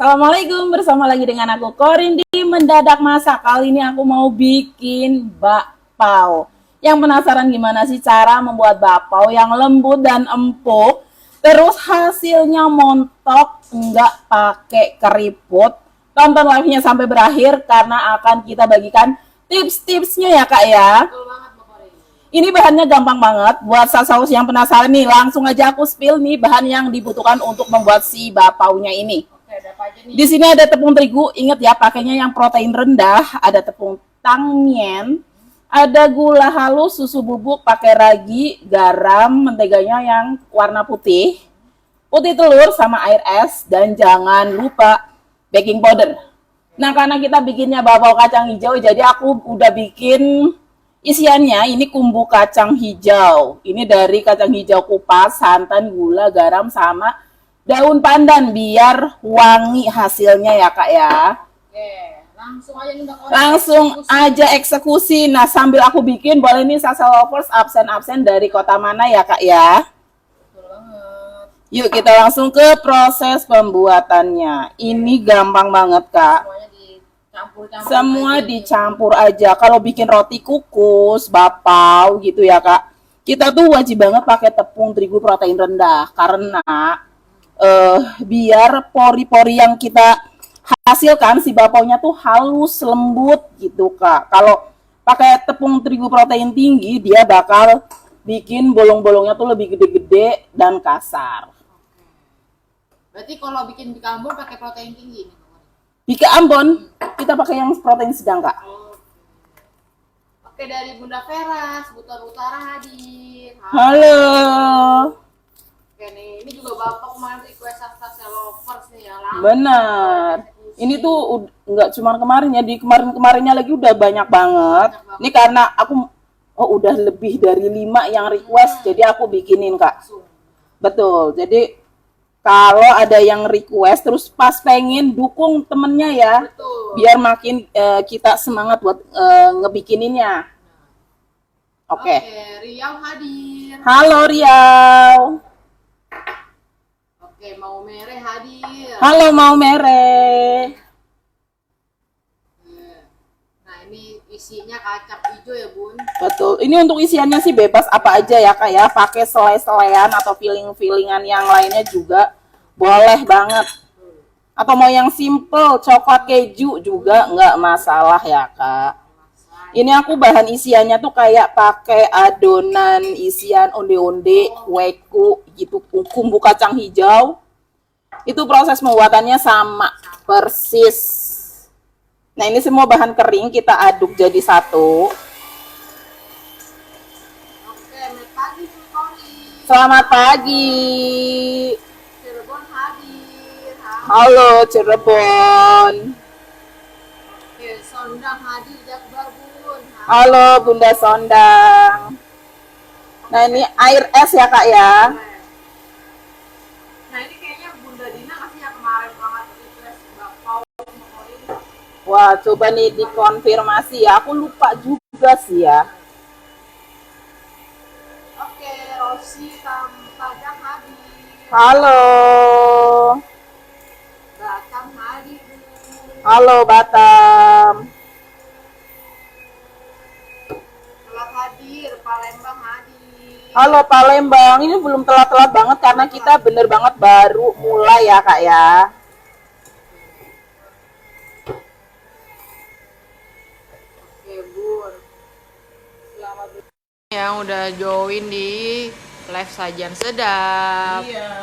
Assalamualaikum, bersama lagi dengan aku Korin di Mendadak Masak. Kali ini aku mau bikin bakpao. Yang penasaran gimana sih cara membuat bakpao yang lembut dan empuk, terus hasilnya montok, nggak pakai keriput? Tonton live-nya sampai berakhir karena akan kita bagikan tips-tipsnya ya kak ya. Ini bahannya gampang banget. Buat saus yang penasaran nih, langsung aja aku spill nih bahan yang dibutuhkan untuk membuat si bakpaonya ini. Di sini ada tepung terigu, ingat ya pakainya yang protein rendah, ada tepung tangmian, ada gula halus, susu bubuk, pakai ragi, garam, menteganya yang warna putih, putih telur sama air es, dan jangan lupa baking powder. Nah, karena kita bikinnya bakpao kacang hijau, jadi aku udah bikin isiannya. Ini kumbu kacang hijau. Ini dari kacang hijau kupas, santan, gula, garam, sama daun pandan biar wangi hasilnya ya kak ya. Oke, langsung aja eksekusi. Nah, sambil aku bikin, boleh nih salsa lovers absen-absen dari kota mana ya kak ya. Betul banget. Yuk kita langsung ke proses pembuatannya. Ini gampang banget kak. Semua dicampur aja. Kalau bikin roti kukus, bakpao gitu ya kak, kita tuh wajib banget pakai tepung terigu protein rendah karena biar pori-pori yang kita hasilkan si bakpaonya tuh halus, lembut gitu kak. Kalau pakai tepung terigu protein tinggi, dia bakal bikin bolong-bolongnya tuh lebih gede-gede dan kasar. Berarti kalau bikin bika Ambon pakai protein tinggi nih. Bika Ambon kita pakai yang protein sedang kak. Oke, dari Bunda Vera, Sebutan Utara hadir. Halo. Oke nih, ini juga bapak kemarin request salsa lovers nih ya. Benar. Ini tuh nggak cuma kemarin ya, di kemarin-kemarinnya lagi udah banyak banget. Ini karena aku udah lebih dari 5 yang request, jadi aku bikinin kak. Betul. Jadi kalau ada yang request terus pas pengen dukung temennya ya. Betul. Biar makin kita semangat buat ngebikininnya. Oke. Riau hadir. Halo Riau. Oke, Mau Mere hadir. Halo Mau Mere. Nah, ini isinya kacang hijau ya bun. Betul. Ini untuk isiannya sih bebas apa aja ya kak ya. Pakai selai-selaian atau filling-fillingan yang lainnya juga boleh banget. Atau mau yang simple, coklat keju juga nggak masalah ya kak. Ini aku bahan isiannya tuh kayak pakai adonan isian onde-onde, weku gitu, kumbu kacang hijau. Itu proses pembuatannya sama persis. Nah, ini semua bahan kering kita aduk jadi satu. Oke, selamat pagi Tori. Selamat pagi. Cirebon hadir. Halo Cirebon. Oke, Sondang hadir Jakbar bun. Halo Bunda Sondang. Nah, ini air es ya kak ya. Nah, ini kayaknya Bunda Dina kasih yang kemarin banget request bakpao favorit. Wah, coba nih dikonfirmasi ya. Aku lupa juga sih ya. Oke, Rosi Padang hadir. Halo. Batam hadir. Halo Batam. Telat hadir, Palembang hadir. Halo Palembang. Ini belum telat-telat banget karena kita bener banget baru mulai ya kak ya. Oke, Bun. Selamat yang udah join di live sajian sedap. Iya.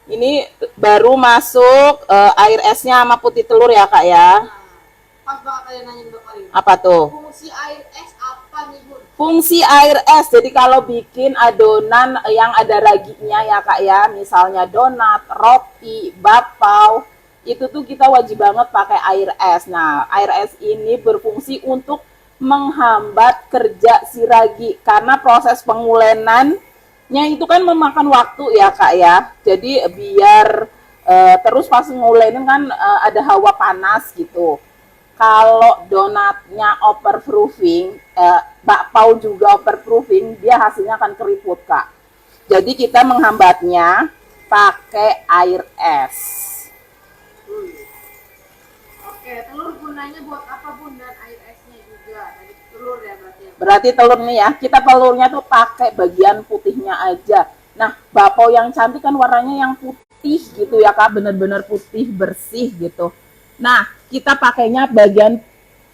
Ini baru masuk air esnya sama putih telur ya kak ya. Pas banget kalian nanya Mbak Karin. Apa tuh? Fungsi air es apa nih, Bun? Fungsi air es, jadi kalau bikin adonan yang ada raginya ya kak ya, misalnya donat, roti, bakpao, itu tuh kita wajib banget pakai air es. Nah, air es ini berfungsi untuk menghambat kerja si ragi karena proses pengulenannya itu kan memakan waktu ya kak ya. Jadi biar terus pas ngulenin kan ada hawa panas gitu. kalau donatnya overproofing, bakpao juga overproofing, dia hasilnya akan keriput, Kak. Jadi kita menghambatnya pakai air es. Oke, telur gunanya buat apa Bun? Dan air esnya juga dari telur ya berarti ya? Berarti telur nih ya, kita telurnya tuh pakai bagian putihnya aja. Nah, bakpao yang cantik kan warnanya yang putih gitu ya Kak, bener-bener putih bersih gitu. Nah, kita pakainya bagian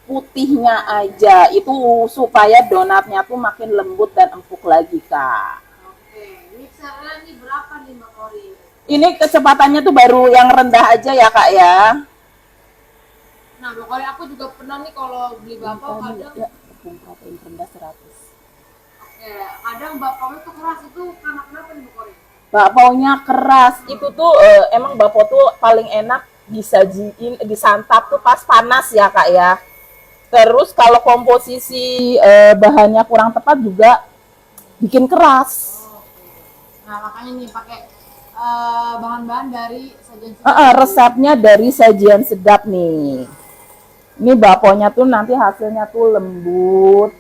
putihnya aja, itu supaya donatnya tuh makin lembut dan empuk lagi Kak. Oke, mixernya nih berapa nih Mbak Kori? Ini kecepatannya tuh baru yang rendah aja ya Kak ya. Nah Mbak Kori, aku juga pernah nih kalau beli bakpao kadang Ya, tepung protein rendah 100. Oke, kadang bakpao itu keras, itu karena kenapa nih Mbak Kori? Bakpaonya keras, itu tuh emang bakpao tuh paling enak disajiin, disantap tuh pas panas ya Kak ya. Terus kalau komposisi bahannya kurang tepat juga bikin keras. Nah makanya nih pakai bahan-bahan dari sajian Resepnya dari Sajian Sedap nih. Ini bakpaonya tuh nanti hasilnya tuh lembut.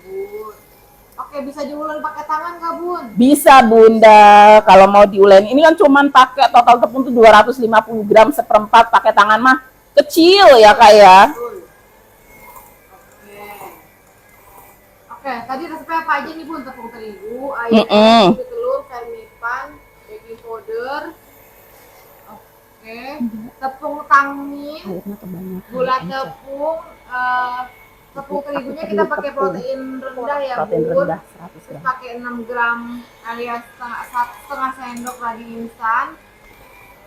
Oke, bisa diulek pakai tangan nggak Bun? Bisa Bunda, kalau mau diuleni. Ini kan cuman pakai total tepung tuh 250 gram seperempat, pakai tangan mah kecil ya Kak ya. Oke. Oke, tadi resepnya apa aja nih Bun? Tepung terigu, air, telur, fermentan, baking powder. Oke, tepung tangmin, gula tepung, tepung terigunya kita pakai protein rendah ya Protein Bun. rendah 100 Terus gram. pakai 6 gram alias setengah sendok ragi instan.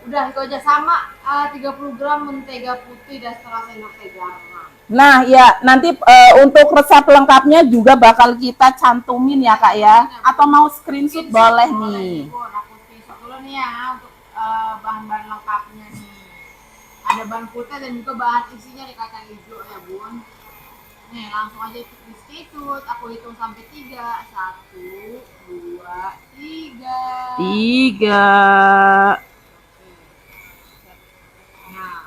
Udah itu aja, sama 30 gram mentega putih dan setengah sendok teh garam. Nah ya nanti untuk resep lengkapnya juga bakal kita cantumin ya Kak ya. Atau mau screenshot boleh nih. Bun, aku screenshot dulu nih ya untuk bahan-bahan lengkapnya nih. Ada bahan putih dan juga bahan isinya di kacang hijau ya Bun. Nih langsung aja screenshot, aku hitung sampai 3. 1, 2, 3. 3. Nah,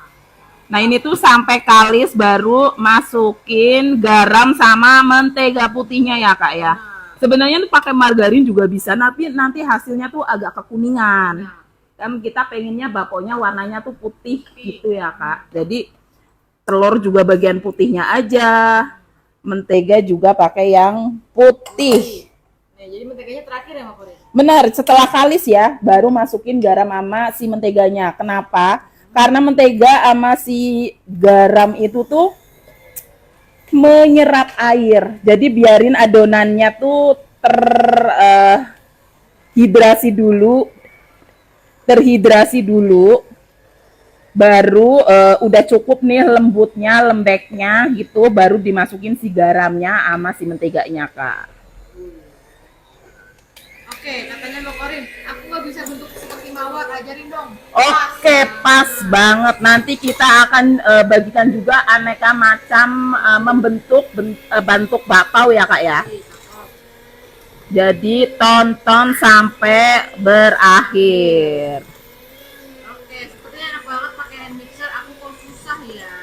Nah ini tuh sampai kalis baru masukin garam sama mentega putihnya ya Kak ya. Sebenarnya tuh pakai margarin juga bisa, tapi nanti hasilnya tuh agak kekuningan. Kan kita pengennya bakpaonya warnanya tuh putih gitu ya Kak. Jadi telur juga bagian putihnya aja. Mentega juga pakai yang putih. Nah, jadi menteganya terakhir ya Mbak Kori? Benar, setelah kalis ya, baru masukin garam sama si menteganya. Kenapa? Karena mentega sama si garam itu tuh menyerap air. Jadi biarin adonannya tuh terhidrasi dulu. Baru udah cukup nih lembutnya, lembeknya gitu, baru dimasukin si garamnya sama si menteganya Kak. Oke, katanya Mbak Korin, aku nggak bisa bentuk seperti mawar, ajarin dong. Oke, pas banget. Nanti kita akan bagikan juga aneka macam membentuk bentuk bakpao ya Kak ya. Jadi tonton sampai berakhir. Oke, sepertinya enak banget pakai hand mixer. Aku kok susah ya.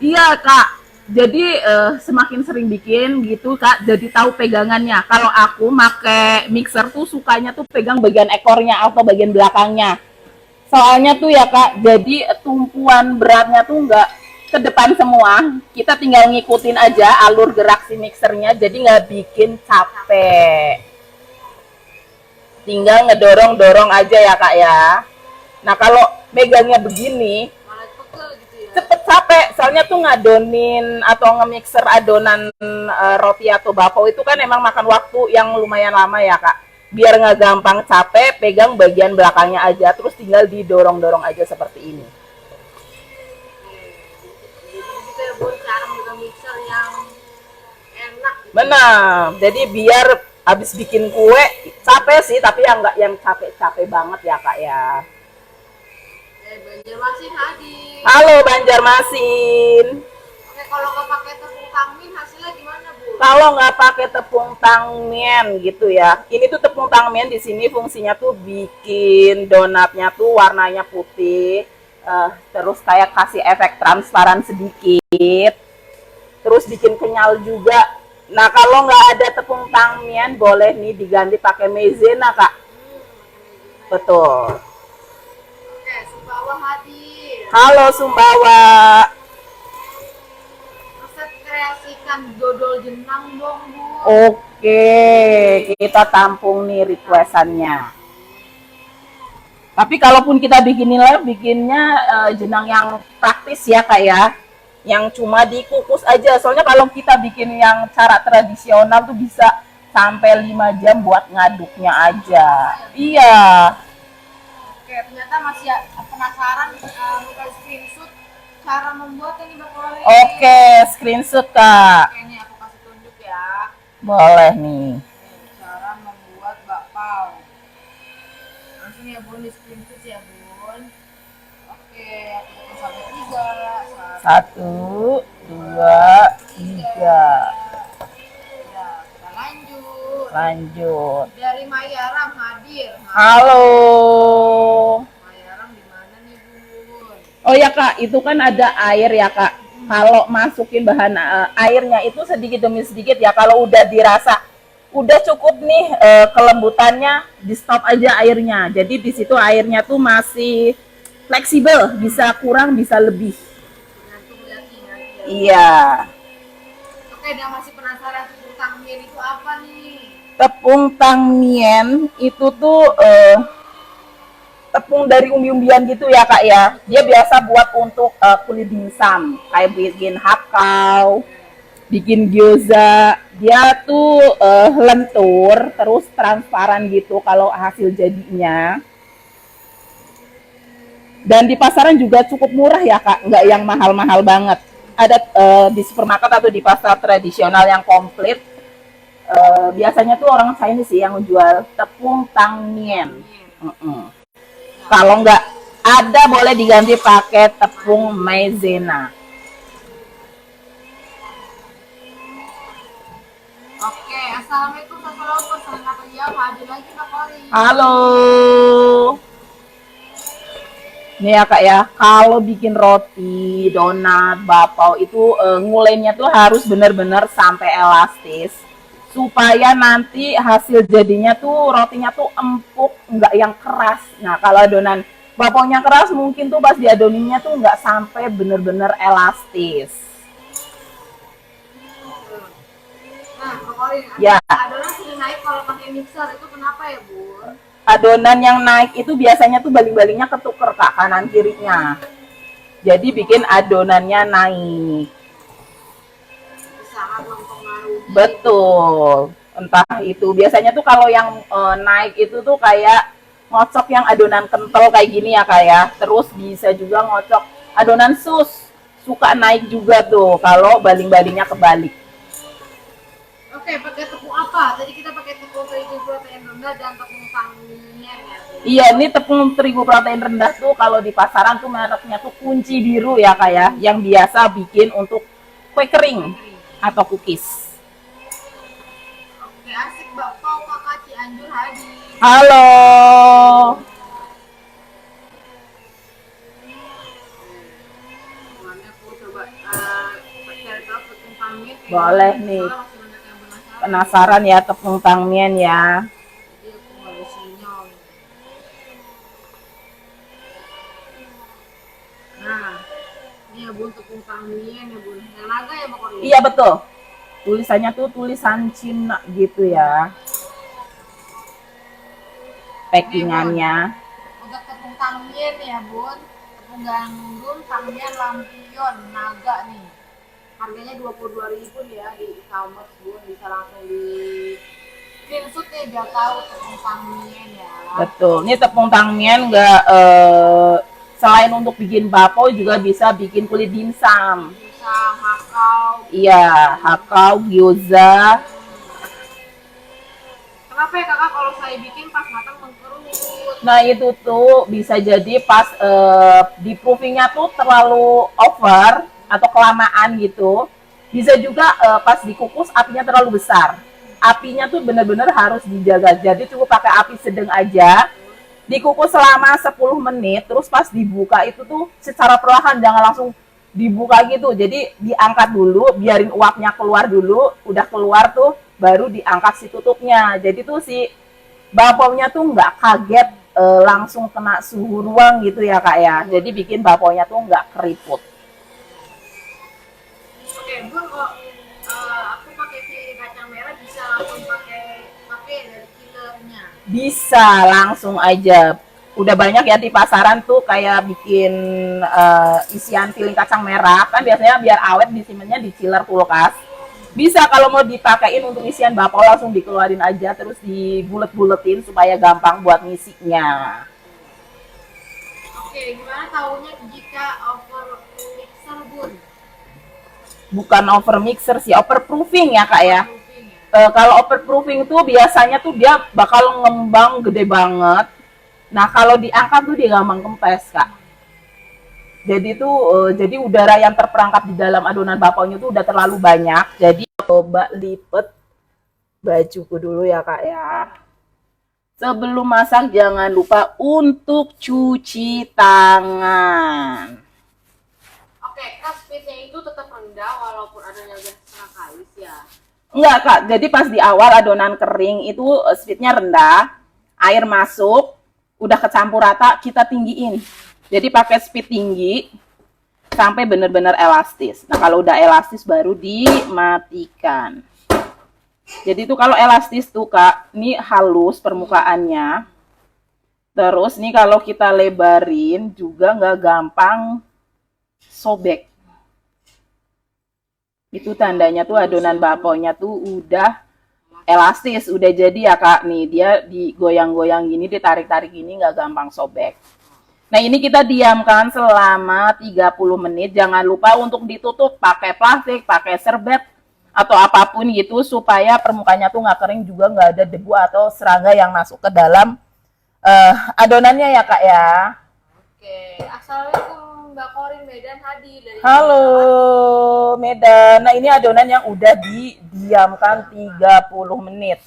Iya Kak. Jadi semakin sering bikin gitu Kak, jadi tahu pegangannya. Kalau aku pakai mixer tuh sukanya tuh pegang bagian ekornya atau bagian belakangnya. Soalnya tuh ya Kak, jadi tumpuan beratnya tuh nggak ke depan semua. Kita tinggal ngikutin aja alur gerak si mixernya, jadi nggak bikin capek. Tinggal ngedorong-dorong aja ya Kak ya. Nah kalau megangnya begini, Malah pegel gitu ya. cepet capek. Soalnya tuh ngadonin atau nge-mixer adonan roti atau bakpao itu kan emang makan waktu yang lumayan lama ya Kak. Biar nggak gampang capek, pegang bagian belakangnya aja, terus tinggal didorong-dorong aja seperti ini. Jadi kita buat cara megang mixer yang enak. Gitu. Benar. Jadi biar habis bikin kue capek sih, tapi yang nggak yang capek-capek banget ya Kak ya. Banjarmasin hadir. Halo Banjarmasin. Oke, kalau nggak pakai tepung tangmin hasilnya gimana Bu? Kalau nggak pakai tepung tangmen gitu ya, ini tuh tepung tangmen di sini fungsinya tuh bikin donatnya tuh warnanya putih, terus kayak kasih efek transparan sedikit, terus bikin kenyal juga. Nah kalau nggak ada tepung tangmian boleh nih diganti pakai maizena kak. Betul. Oke, Sumbawa hadir. Halo Sumbawa. Resep kreasikan dodol jenang dong, Bu. Oke, kita tampung nih requestannya. Tapi kalaupun kita bikinnya jenang yang praktis ya kak ya, yang cuma dikukus aja. Soalnya kalau kita bikin yang cara tradisional tuh bisa sampai 5 jam buat ngaduknya aja. Iya. Oke, ternyata masih penasaran, minta screenshot cara membuatnya nih Mbak Kori. Oke, screenshot kak. Oke, ini aku kasih tunjuk ya. Boleh nih. Nih, cara membuat bakpao. Langsung ya Bun, di screenshot ya Bun. Oke, aku hitung sampai 3. 1, 2, 3. Ya, kita lanjut. Lanjut. Dari Mayaram hadir. Halo. Mayaram di mana nih Bun? Oh ya kak, itu kan ada air ya kak. Kalau masukin bahan airnya itu sedikit demi sedikit ya. Kalau udah dirasa udah cukup nih kelembutannya, di stop aja airnya. Jadi di situ airnya tuh masih fleksibel, bisa kurang, bisa lebih. Tergantung lihatnya ya. Iya. Oke, dan masih penasaran tepung tangmian itu apa nih? Tepung tangmian itu tuh tepung dari umbi-umbian gitu ya kak ya. Dia biasa buat untuk kulit dimsum, kayak bikin hakau, bikin gyoza. Dia tuh lentur, terus transparan gitu kalau hasil jadinya. Dan di pasaran juga cukup murah ya kak, nggak yang mahal-mahal banget. Ada di supermarket atau di pasar tradisional yang komplit. Biasanya tuh orang Chinese sih yang jual tepung tangmian. Kalau nggak ada boleh diganti pakai tepung maizena. Oke, assalamualaikum warahmatullahi wabarakatuh. Hadir lagi Mbak Kori. Halo. Nih ya kak ya, kalau bikin roti, donat, bakpao itu ngulennya tuh harus benar-benar sampai elastis. Supaya nanti hasil jadinya tuh rotinya tuh empuk, nggak yang keras. Nah kalau adonan bakpaonya keras mungkin tuh pas diadoninya tuh nggak sampai bener-bener elastis. Nah, Mbak Kori, Ya. adonan sudah naik kalau pakai mixer itu kenapa ya Bun? Adonan yang naik itu biasanya tuh baling-balingnya ketuker kak, kanan kirinya. Jadi bikin adonannya naik. Sangat mempengaruhi. Betul. Entah itu biasanya tuh kalau yang naik itu tuh kayak ngocok yang adonan kental kayak gini ya kak ya. Terus bisa juga ngocok adonan sus. Suka naik juga tuh kalau baling-balingnya kebalik. Oke, pakai tepung apa? Tadi kita pakai tepung terigu protein rendah dan tepung tangmian ya. Iya, ini tepung terigu protein rendah tuh kalau di pasaran tuh mereknya tuh Kunci Biru ya kak ya. Yang biasa bikin untuk kue kering atau cookies. Oke, asik bakpao kakak Cianjur hadir. Halo. Mana aku coba cari tahu tepung tangmian. Boleh nih. Masih banyak yang penasaran. Penasaran ya tepung tangmian ya. Jadi aku nggak ada sinyal. Nah, ini ya Bun, tepung tangmian ya Bun. Yang naga ya Mbak Kori? Iya betul. Tulisannya tuh tulisan Cina gitu ya. Packingannya. Untuk tepung tangmian ya Bun. Tepung gandum, tangmian, lampion, naga nih. Harganya 22.000 nih ya di e-commerce Bun. Bisa langsung di screenshot nih biar tahu tepung tangmian ya. Betul. Ini tepung tangmian nggak selain untuk bikin bakpao juga bisa bikin kulit dimsum. Bisa hakau. Iya, hakau, gyoza. Kenapa ya kakak kalau saya bikin pas matang mengkerut? Nah itu tuh bisa jadi pas di proofingnya tuh terlalu over atau kelamaan gitu. Bisa juga pas dikukus apinya terlalu besar. Apinya tuh bener-bener harus dijaga. Jadi cukup pakai api sedang aja. Dikukus selama 10 menit, terus pas dibuka itu tuh secara perlahan, jangan langsung dibuka gitu. Jadi diangkat dulu, biarin uapnya keluar dulu, udah keluar tuh baru diangkat si tutupnya. Jadi tuh si bakpaunya tuh nggak kaget langsung kena suhu ruang gitu ya Kak ya. Jadi bikin bakpaunya tuh nggak keriput. Oke, Bun, kok aku pakai si kacang merah bisa langsung pakai dari killernya. Bisa langsung aja. Udah banyak ya di pasaran tuh kayak bikin isian filling kacang merah. Kan biasanya biar awet disimpannya di chiller kulkas. Bisa kalau mau dipakein untuk isian bakpao langsung dikeluarin aja terus dibulet-buletin supaya gampang buat ngisinya. Oke, gimana tahunya jika over mixer, Bun? Bukan over mixer sih, overproofing ya Kak ya. Proofing ya? Kalau overproofing tuh biasanya tuh dia bakal ngembang gede banget. Nah kalau diangkat tuh dia gampang kempes Kak. Jadi tuh jadi udara yang terperangkap di dalam adonan bakpaonya tuh udah terlalu banyak. Jadi coba lipet bajuku dulu ya Kak ya. Sebelum masak jangan lupa untuk cuci tangan. Oke, kan speednya itu tetap rendah walaupun adanya udah setengah kalis ya. Enggak Kak, jadi pas di awal adonan kering itu speednya rendah, air masuk, udah kecampur rata, kita tinggiin. Jadi pakai speed tinggi sampai benar-benar elastis. Nah kalau udah elastis baru dimatikan. Jadi itu kalau elastis tuh Kak, ini halus permukaannya. Terus nih kalau kita lebarin juga nggak gampang sobek. Itu tandanya tuh adonan bakpaonya tuh udah elastis, udah jadi ya Kak. Nih dia digoyang-goyang gini, ditarik-tarik gini nggak gampang sobek. Nah ini kita diamkan selama 30 menit. Jangan lupa untuk ditutup pakai plastik, pakai serbet, atau apapun gitu supaya permukaannya tuh nggak kering juga nggak ada debu atau serangga yang masuk ke dalam adonannya ya Kak ya. Oke, assalamualaikum Mbak Korin Medan Hadi dari Halo Medan. Nah ini adonan yang udah didiamkan 30 menit.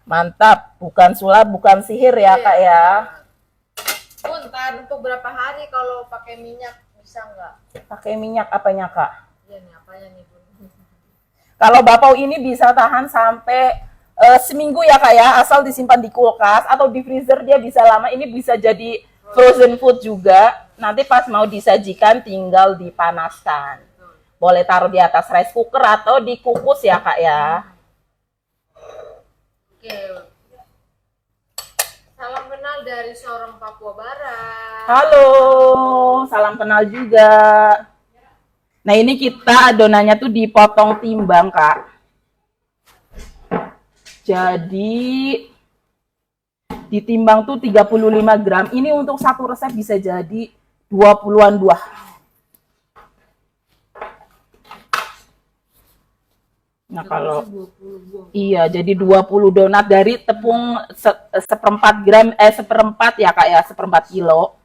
Mantap, bukan sulap, bukan sihir ya Kak ya. Bun, tahan untuk berapa hari kalau pakai minyak bisa nggak? Pakai minyak apanya Kak? Iya nih, apanya nih Bun? Kalau bakpao ini bisa tahan sampai seminggu ya Kak ya, asal disimpan di kulkas atau di freezer dia bisa lama. Ini bisa jadi frozen food juga. Nanti pas mau disajikan tinggal dipanaskan. Boleh taruh di atas rice cooker atau dikukus ya Kak ya. Oke. Salam kenal dari Sorong, Papua Barat. Halo, salam kenal juga. Nah ini kita adonannya tuh dipotong timbang Kak. Jadi ditimbang tuh 35 gram. Ini untuk satu resep bisa jadi 20-an buah. Nah kalau 20 buah. iya jadi 20 donat dari tepung seperempat ya Kak ya, seperempat kilo.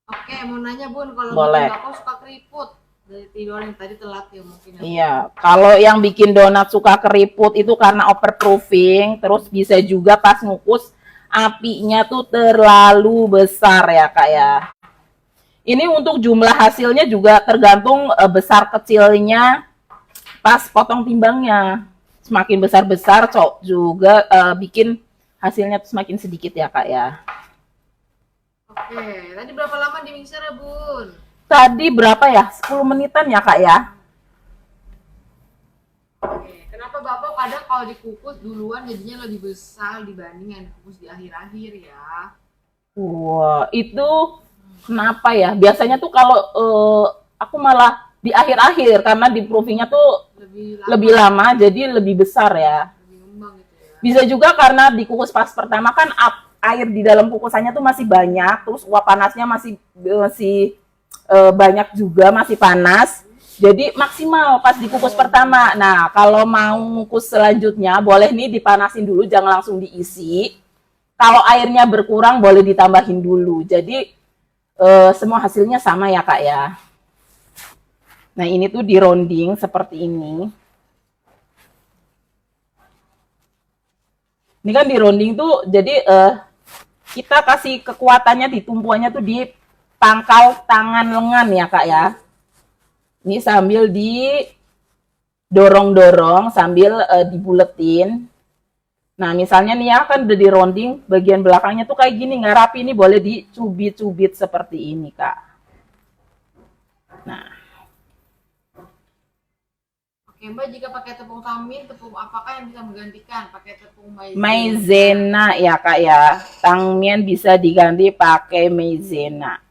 Oke, mau nanya Bun, kalau Boleh. bikin bakso suka keriput dari tidur yang tadi telat ya mungkin. Ya. Iya, kalau yang bikin donat suka keriput itu karena overproofing, terus bisa juga pas ngukus apinya tuh terlalu besar ya Kak ya. Ini untuk jumlah hasilnya juga tergantung besar kecilnya pas potong timbangnya. Semakin besar-besar juga bikin hasilnya tuh semakin sedikit ya Kak ya. Oke, tadi berapa lama di mixer ya Bun? Tadi berapa ya? 10 menitan ya Kak ya? Oke, kenapa Bapak kadang kalau dikukus duluan jadinya lebih besar dibanding yang dikukus di akhir-akhir ya? Wah, itu kenapa ya? Biasanya tuh kalau aku malah di akhir-akhir karena di proofingnya tuh lebih lama jadi lebih besar ya. lebih ngembang gitu ya. Bisa juga karena dikukus pas pertama kan air di dalam kukusannya tuh masih banyak, terus uap panasnya masih banyak juga, masih panas. Jadi maksimal pas dikukus pertama. Nah, kalau mau ngukus selanjutnya boleh nih dipanasin dulu, jangan langsung diisi. Kalau airnya berkurang boleh ditambahin dulu. Jadi semua hasilnya sama ya Kak ya. Nah ini tuh di rounding seperti ini. Ini kan di rounding tuh, jadi kita kasih kekuatannya di tumpuannya tuh di pangkal tangan lengan ya Kak ya. Ini sambil didorong-dorong, sambil dibuletin. Nah misalnya nih ya kan udah di rounding, bagian belakangnya tuh kayak gini nggak rapi, ini boleh dicubit-cubit seperti ini Kak. Nah. Oke Mbak, jika pakai tepung tamin, tepung apakah yang bisa menggantikan? Pakai tepung Maizena ya Kak ya. Tangmian bisa diganti pakai maizena.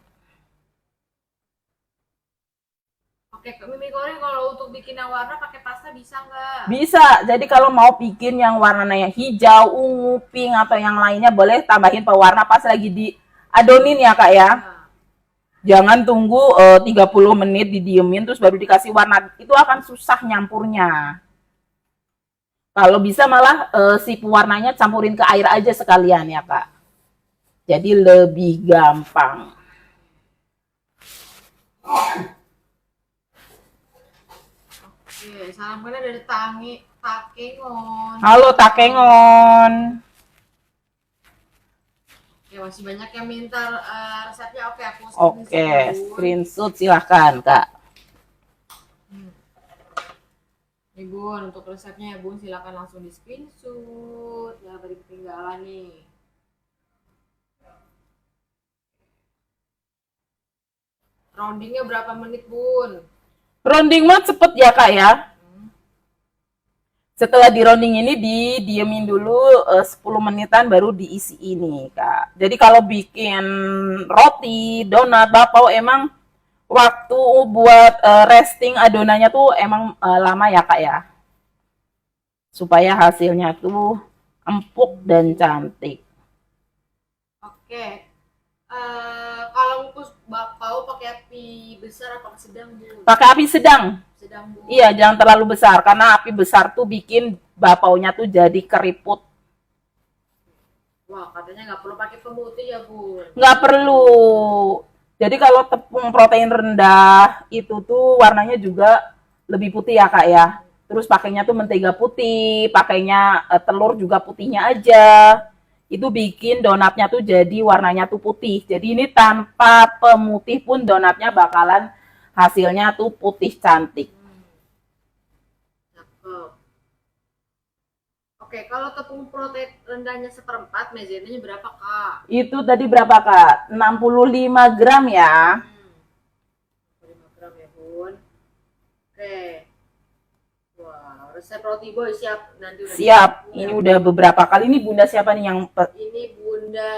Oke, mie goreng kalau untuk bikin yang warna pakai pasta bisa nggak? Bisa. Jadi kalau mau bikin yang warnanya hijau, ungu, pink atau yang lainnya boleh tambahin pewarna pas lagi diadonin ya Kak ya. Nah, Jangan tunggu 30 menit didiemin terus baru dikasih warna. Itu akan susah nyampurnya. Kalau bisa malah si pewarnanya campurin ke air aja sekalian ya Kak. Jadi lebih gampang. oke, salam kenal dari Takengon. Halo Takengon. Ya masih banyak yang minta resepnya. Oke, aku Oke, screenshot silahkan Kak. Nih Bun, untuk resepnya ya Bun, silakan langsung di screenshot. Jangan tadi ketinggalan nih. Roundingnya berapa menit Bun? Rounding mah cepet ya Kak ya. Setelah di rounding ini didiemin dulu 10 menitan baru diisi ini Kak. Jadi kalau bikin roti, donat, bakpao emang waktu buat resting adonannya tuh emang lama ya Kak ya. Supaya hasilnya tuh empuk dan cantik. Oke. Kalau ngukus bakpao pakai api besar apa sedang Bun? Pakai api sedang. Sedang Bun. Iya, jangan terlalu besar karena api besar tuh bikin bakpaonya tuh jadi keriput. Wah, katanya nggak perlu pakai pemutih ya Bun? Nggak perlu. Jadi kalau tepung protein rendah itu tuh warnanya juga lebih putih ya Kak ya. Terus pakainya tuh mentega putih, pakainya telur juga putihnya aja. Itu bikin donatnya tuh jadi warnanya tuh putih. Jadi ini tanpa pemutih pun donatnya bakalan hasilnya tuh putih cantik. Cakep. Oke, kalau tepung protein rendahnya 1/4, maizenanya berapa Kak? Itu tadi berapa Kak? 65 gram ya. 5 gram ya Bun. Oke. Wah, resep roti boy siap nanti udah Siap. Ini udah beberapa kali. Ini Bunda siapa nih yang Ini Bunda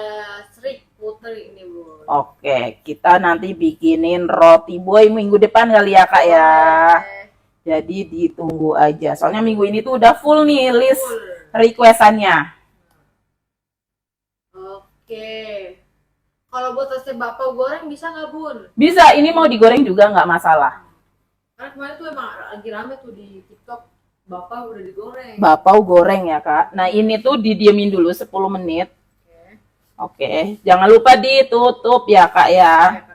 Sri Putri ini Bun. Oke, kita nanti bikinin roti boy minggu depan kali ya Kak ya. Jadi ditunggu aja. Soalnya minggu ini tuh udah full nih list requestannya. Oke. Kalau buat resep bakpao goreng bisa nggak Bun? Bisa, ini mau digoreng juga nggak masalah. Karena kemarin tuh emang lagi rame tuh di TikTok, bakpao udah digoreng. Bakpao goreng ya Kak. Nah ini tuh didiemin dulu 10 menit. Oke, jangan lupa ditutup ya Kak ya.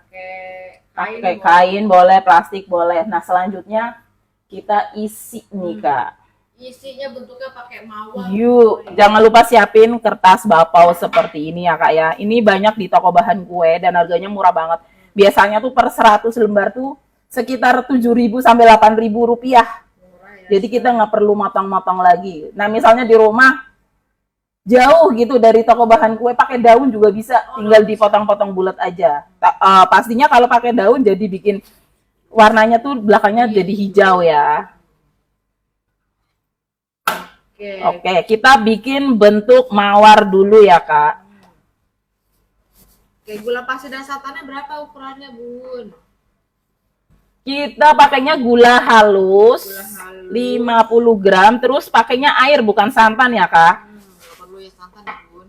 Pakai kain boleh, plastik boleh. Nah selanjutnya kita isi nih Kak. Isinya bentuknya pakai mawar. Yuk, jangan lupa siapin kertas bakpao seperti ini ya Kak ya. Ini banyak di toko bahan kue dan harganya murah banget. Biasanya tuh per 100 lembar tuh sekitar 7.000 sampai 8.000 rupiah. Jadi kita nggak perlu motong-motong lagi. Nah misalnya di rumah jauh gitu dari toko bahan kue, pakai daun juga bisa, tinggal dipotong-potong bulat aja. Pastinya kalau pakai daun jadi bikin warnanya tuh belakangnya jadi hijau ya. Oke, kita bikin bentuk mawar dulu ya Kak. Oke, gula pasir dan santannya berapa ukurannya Bun? Kita pakainya gula halus 50 gram, terus pakainya air bukan santan ya Kak. Nggak perlu ya santan ya Bun.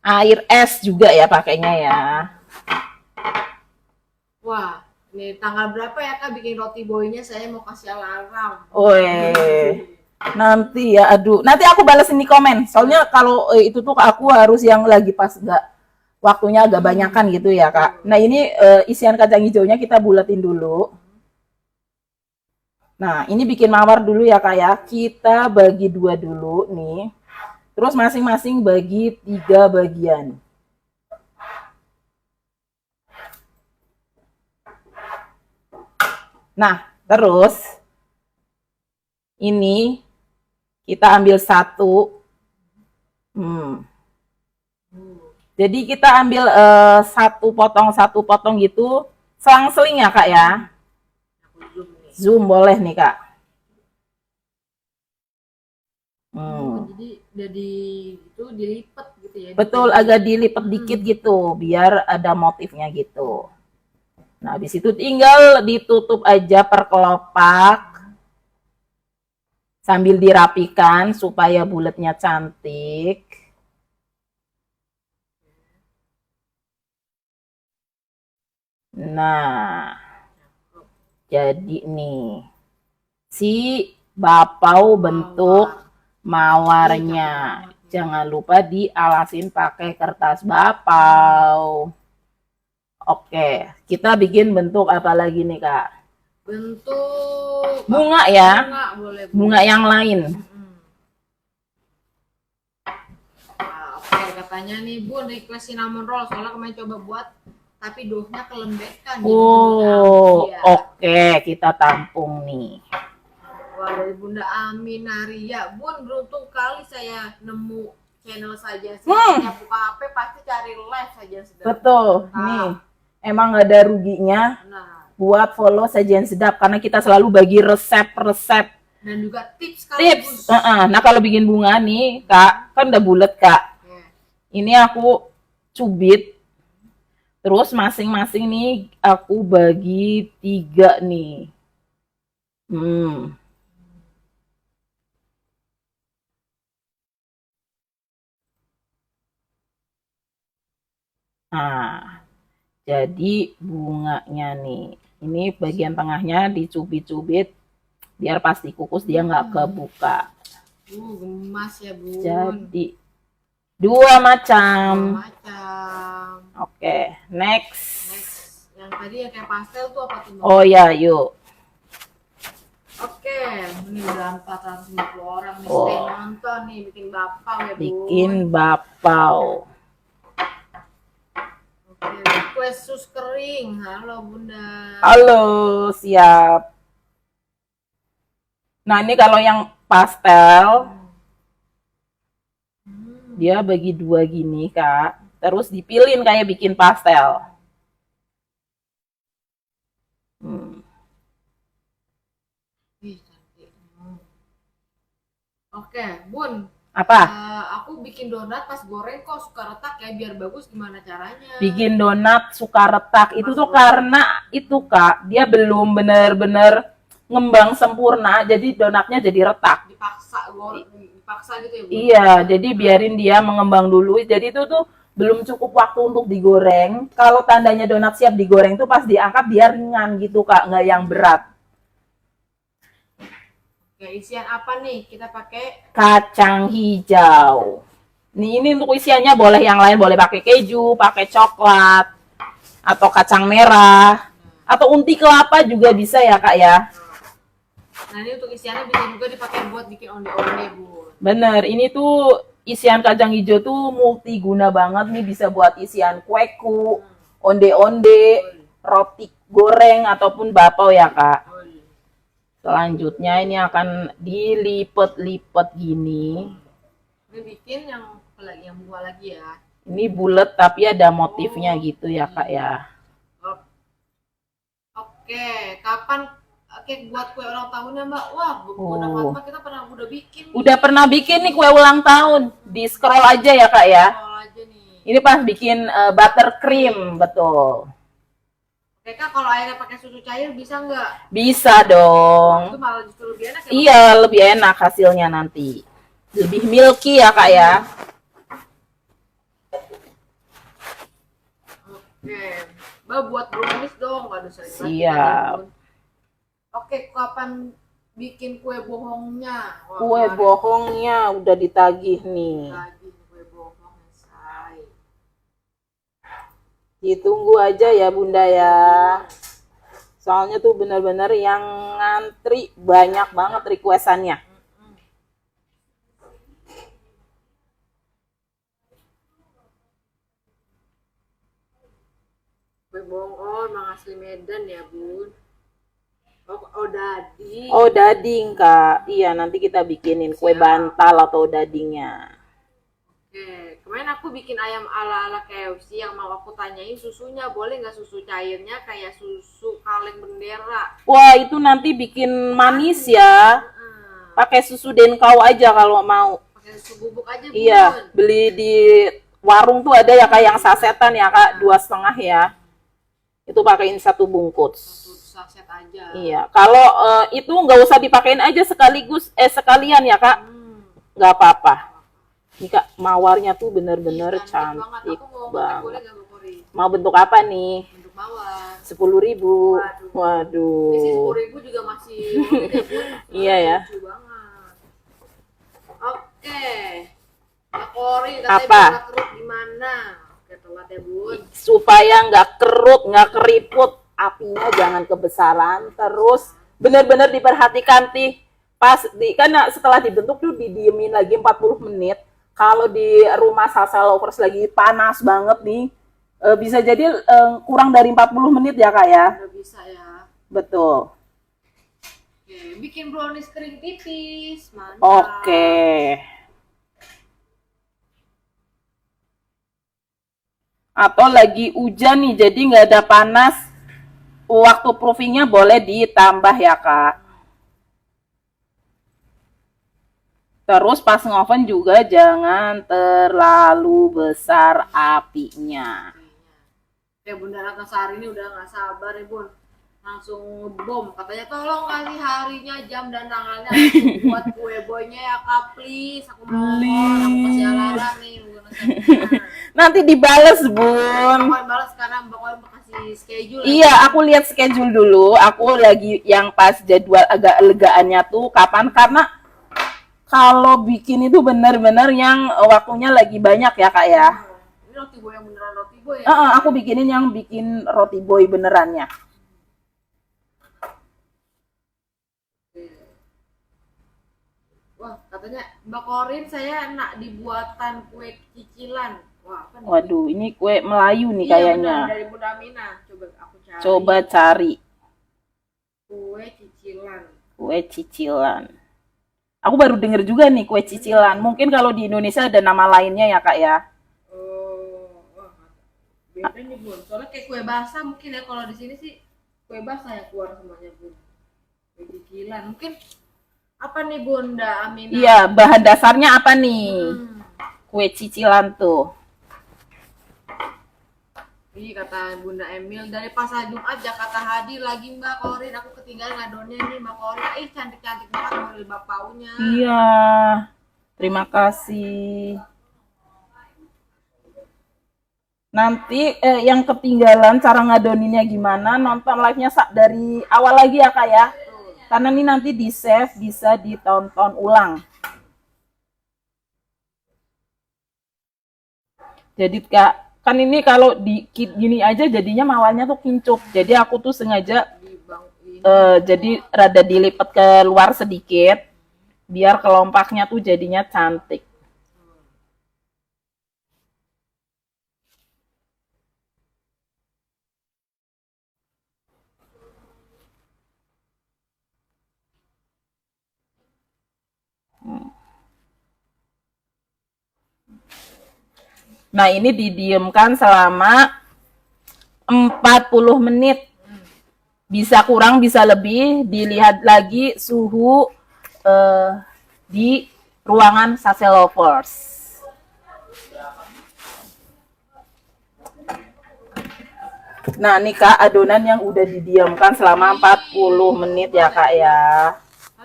Air es juga ya pakainya ya. Wah, ini tanggal berapa ya Kak bikin roti boynya? Saya mau kasih alarm. Woi. Nanti ya, aduh. Nanti aku balesin di komen. Soalnya kalau itu tuh aku harus yang lagi pas nggak waktunya agak banyakan gitu ya Kak. Nah ini isian kacang hijaunya kita bulatin dulu. Nah ini bikin mawar dulu ya Kak ya. Kita bagi dua dulu nih. Terus masing-masing bagi 3 bagian. Nah, terus ini kita ambil satu. Jadi kita ambil satu potong gitu, selang-seling ya Kak ya. Zoom boleh nih Kak. Jadi itu dilipat gitu ya. Betul, agak dilipat dikit gitu, biar ada motifnya gitu. Nah, habis itu tinggal ditutup aja per kelopak sambil dirapikan supaya bulatnya cantik. Nah, jadi nih si bapau bentuk mawarnya. Jangan lupa dialasin pakai kertas bapau. Oke, kita bikin bentuk apa lagi nih Kak? Bentuk bunga ya, bunga boleh. Bunga yang lain. Nah, oke, katanya nih Bun request cinnamon roll, soalnya kemarin coba buat tapi dohnya kelembekan. Oke, kita tampung nih. Wah, dari Bunda Aminaria. Bun, beruntung kali saya nemu channel saja. Saya buka HP pasti cari live saja. Betul, nih emang gak ada ruginya buat follow Sajian Sedap karena kita selalu bagi resep-resep dan juga tips. Nah, kalau bikin bunga nih Kak, kan udah bulat Kak. Ini aku cubit, terus masing-masing nih aku bagi 3 nih. Nah, jadi bunganya nih, ini bagian tengahnya dicubit-cubit biar pasti kukus, dia nggak kebuka. Gemas ya Bun. Jadi 2 macam. Oke, next. Yang tadi yang kayak pastel tuh apa tuh? Oh ya, yuk. Oke, ini udah 450 orang nih stay nonton nih bikin bapau ya Bun. Bikin bapau. Kue sus kering. Halo Bunda. Halo, siap. Nah, ini kalau yang pastel dia bagi 2 gini Kak, terus dipilin kayak bikin pastel. Oke Bun, apa? Aku bikin donat pas goreng kok suka retak ya, biar bagus gimana caranya? Bikin donat suka retak itu tuh karena itu Kak, dia belum benar-benar ngembang sempurna, jadi donatnya jadi retak. Dipaksa gitu ya Bu? Iya, jadi biarin dia mengembang dulu. Jadi itu tuh belum cukup waktu untuk digoreng. Kalau tandanya donat siap digoreng tuh pas diangkat dia ringan gitu Kak, nggak yang berat. Oke, isian apa nih? Kita pakai kacang hijau. Ini untuk isiannya boleh yang lain, boleh pakai keju, pakai coklat, atau kacang merah, atau unti kelapa juga bisa ya Kak ya. Nah, ini untuk isiannya bisa juga dipakai buat bikin onde-onde Bu. Bener, ini tuh isian kacang hijau tuh multiguna banget nih, bisa buat isian kueku, onde-onde, roti goreng ataupun bapau ya Kak. Selanjutnya ini akan dilipet-lipet gini. Ini bikin yang bunga lagi ya. Ini bulat tapi ada motifnya gitu ya Kak ya. Oke, kapan kek buat kue ulang tahunnya Mbak? Wah, Bunda Fatma kita udah bikin. Udah pernah bikin nih kue ulang tahun. Di scroll aja ya Kak ya. Scroll aja nih. Ini pas bikin buttercream, betul. Oke Kak, kalau airnya pakai susu cair bisa nggak? Bisa dong. Itu malah justru lebih enak ya? Iya, lebih enak hasilnya nanti. Lebih milky ya Kak ya. Oke, Mbak buat brownies dong, nggak ada sering. Siap. Oke, kapan bikin kue bohongnya? Wah, kue bohongnya udah ditagih nih. Kue bohong say. Ditunggu aja ya Bunda ya. Soalnya tuh benar-benar yang ngantri banyak banget requestannya. Kue bongon, mang asli Medan ya bun. Oh dadi. Oh, dading, Kak. Iya, nanti kita bikinin kue bantal atau dadingnya. Oke, kemarin aku bikin ayam ala-ala KFC yang mau aku tanyain susunya boleh nggak susu cairnya kayak susu kaleng bendera. Wah, itu nanti bikin manis ya. Pakai susu Denkau aja kalau mau. Pakai susu bubuk aja bun. Iya, beli di warung tuh ada ya Kak yang sasetan ya Kak, 2,5 ya. Itu pakein 1 bungkus. Satu saset aja. Iya, kalau itu nggak usah dipakein aja sekalian ya Kak. Nggak apa-apa. Nih Kak, mawarnya tuh bener-bener cantik Aku mau banget. boleh nggak Bokori? Mau bentuk apa nih? Bentuk mawar. 10.000. Waduh. Isi Waduh. 10.000 juga masih worth it ya bun. Iya ya. Lucu banget. Oke. Bokori Apa? katanya biar kerut gimana? Oke telat ya bun. Supaya nggak kerut, nggak keriput, apinya jangan kebesaran. Terus bener-bener diperhatikan pas kan setelah dibentuk tuh didiemin lagi 40 menit. Kalau di rumah salsa lovers lagi panas banget nih, bisa jadi kurang dari 40 menit ya Kak ya. Udah bisa ya. Betul. Oke, bikin brownies kering tipis. Mantap. Oke. Atau lagi hujan nih, jadi nggak ada panas. Waktu proofingnya boleh ditambah ya Kak. Terus pas ngoven juga jangan terlalu besar apinya. Kayak Bunda Ratnasari ini udah nggak sabar ya bun, langsung ngebom. Katanya tolong kasih harinya, jam dan tanggalnya aku buat kue boynya ya Kak, please. Aku mohon, aku kasih alarm nih. Nanti dibales Bun. Mbak balas karena Mbak Koy kasih schedule. Iya, aku lihat schedule dulu. Aku lagi yang pas jadwal agak legaannya tuh kapan, karena kalau bikin itu benar-benar yang waktunya lagi banyak ya Kak ya. Ini roti boy yang beneran roti boy ya? Aku bikinin yang bikin roti boy benerannya. Wah, katanya Mbak Korin saya nak dibuatan kue cicilan. Wah, apa nih? Waduh, ini kue Melayu nih Iya, kayaknya. benar, dari Bunda Mina. Coba aku cari. Coba cari Kue cicilan. kue cicilan. Aku baru denger juga nih kue cicilan. Mungkin kalau di Indonesia ada nama lainnya ya Kak ya. Oh, wah, beda nih bun. Soalnya kayak kue basah mungkin ya, kalau di sini sih kue basah yang keluar semuanya bun. Kue cicilan mungkin apa nih Bunda Amina? Iya, bahan dasarnya apa nih? Kue cicilan tuh. Ini kata Bunda Emil dari Pasar Jumat Jakarta Hadi lagi Mbak Korin, aku ketinggalan ngadonnya nih Mbak Korin. Cantik-cantik banget model bapaunya. Iya. Terima kasih. Nanti yang ketinggalan cara ngadoninnya gimana, nonton live-nya dari awal lagi ya Kak ya. Karena ini nanti di save, bisa ditonton ulang. Jadi Kak, kan ini kalau dikit gini aja jadinya mawalnya tuh kincup. Jadi aku tuh sengaja jadi rada dilipat ke luar sedikit biar kelompaknya tuh jadinya cantik. Nah, ini didiamkan selama 40 menit. Bisa kurang, bisa lebih. Dilihat lagi suhu di ruangan Salsa Lovers. Nah, ini Kak adonan yang udah didiamkan selama 40 menit ya Kak ya.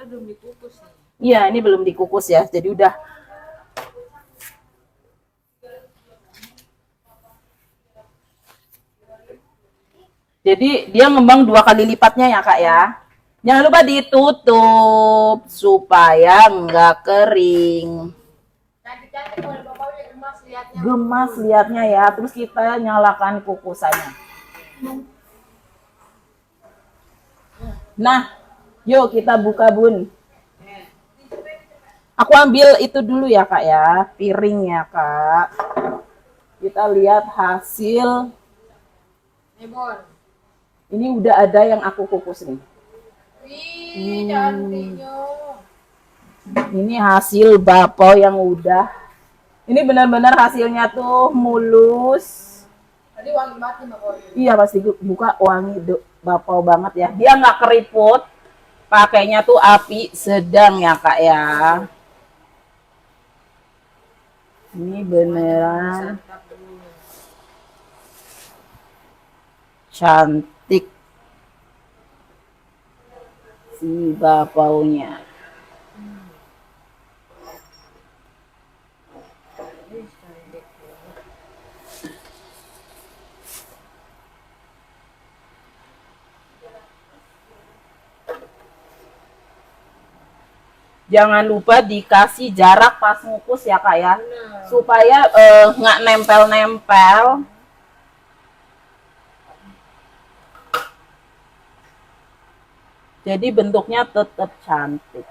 Belum dikukus nih. Iya, ini belum dikukus ya. Jadi udah. Jadi dia ngembang 2 kali lipatnya ya Kak ya. Jangan lupa ditutup supaya nggak kering. Cantik-cantik model bapaunya, gemas liatnya. Gemas liatnya ya. Terus kita nyalakan kukusannya. Nah, yuk kita buka Bun. Aku ambil itu dulu ya Kak ya, piring ya Kak. Kita lihat hasil Nih Bun. Ini udah ada yang aku kukus nih. Wih, cantiknya. Ini hasil bakpao yang udah. Ini benar-benar hasilnya tuh mulus. Tadi wangi banget nih Mbak Korin. Iya pasti buka wangi bakpao banget ya. Dia nggak keriput. Pakainya tuh api sedang ya kak ya. Ini beneran Santap dulu. cantik si bakpaonya. Ih, cantik. Jangan lupa dikasih jarak pas ngukus ya kak ya. Bener. Supaya nggak nempel-nempel. Jadi bentuknya tetap cantik.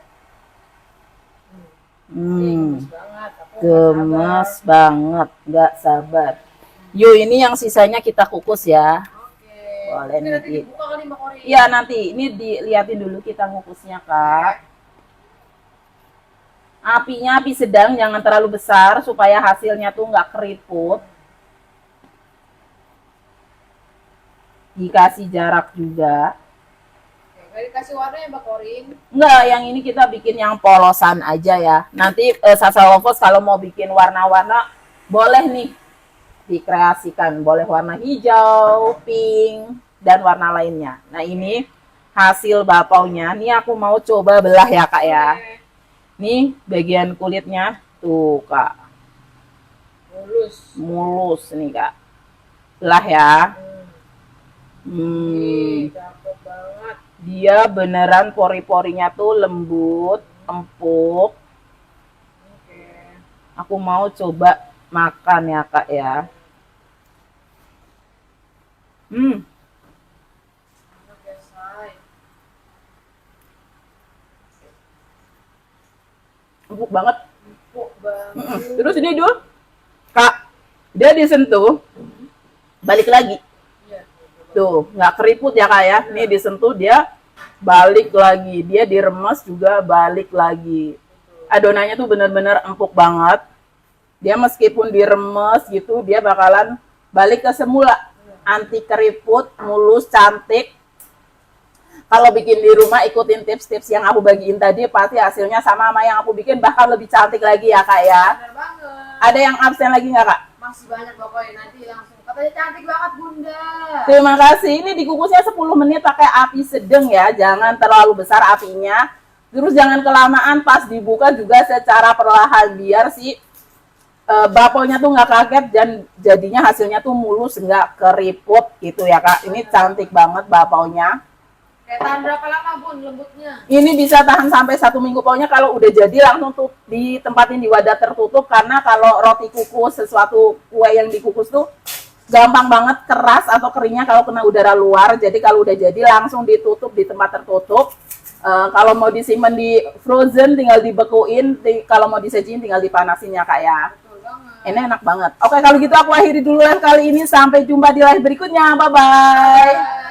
Gemes banget. Aku Gemes banget, nggak sabar. Yuk ini yang sisanya kita kukus ya. Oke. Boleh Ini nih, nanti Ki. dibuka kali Mbak Korin. Iya nanti, ini dilihatin dulu kita ngukusnya kak. Apinya api sedang, jangan terlalu besar supaya hasilnya tuh nggak keriput. Dikasih jarak juga. Oke, nggak dikasih warna ya Mbak Korin. Enggak, yang ini kita bikin yang polosan aja ya. Nanti Sasa Lovers kalau mau bikin warna-warna, boleh nih dikreasikan. Boleh warna hijau, pink, dan warna lainnya. Nah ini hasil bakpaonya. Ini aku mau coba belah ya kak ya. Oke. Nih bagian kulitnya tuh kak. Mulus. Mulus nih kak. Belah ya. Ih, cakep banget. Dia beneran pori-porinya tuh lembut, empuk. Oke. Aku mau coba makan ya kak ya. Enak ya, Say. Empuk banget. Empuk banget. Terus ini dulu, kak, dia disentuh, balik lagi. Iya. Tuh, nggak keriput ya kak ya. Ini disentuh dia balik lagi. Dia diremes juga balik lagi. Adonannya tuh bener-bener empuk banget. Dia meskipun diremes gitu, dia bakalan balik ke semula. Anti keriput, mulus, cantik. Kalau bikin di rumah ikutin tips-tips yang aku bagiin tadi, pasti hasilnya sama yang aku bikin, bahkan lebih cantik lagi ya kak ya. Bener banget. Ada yang absen lagi nggak kak? Masih banyak pokoknya, nanti langsung. Katanya cantik banget Bunda. Terima kasih. Ini dikukusnya 10 menit pakai api sedang ya. Jangan terlalu besar apinya. Terus jangan kelamaan, pas dibuka juga secara perlahan biar si bakpaonya tuh nggak kaget dan jadinya hasilnya tuh mulus, nggak keriput gitu ya kak. Ini cantik banget bakpaonya. Kayak tahan berapa lama Bun lembutnya? Ini bisa tahan sampai 1 minggu. Pokoknya kalau udah jadi langsung tuh ditempatin di wadah tertutup. Karena kalau roti kukus, sesuatu kue yang dikukus tuh gampang banget keras atau keringnya kalau kena udara luar. Jadi kalau udah jadi langsung ditutup di tempat tertutup. Kalau mau disimpan di frozen tinggal dibekuin. Kalau mau disajiin tinggal dipanasin ya kak ya. Betul banget. Ini enak banget. Oke kalau gitu aku akhiri dulu live kali ini. Sampai jumpa di live berikutnya. Bye-bye.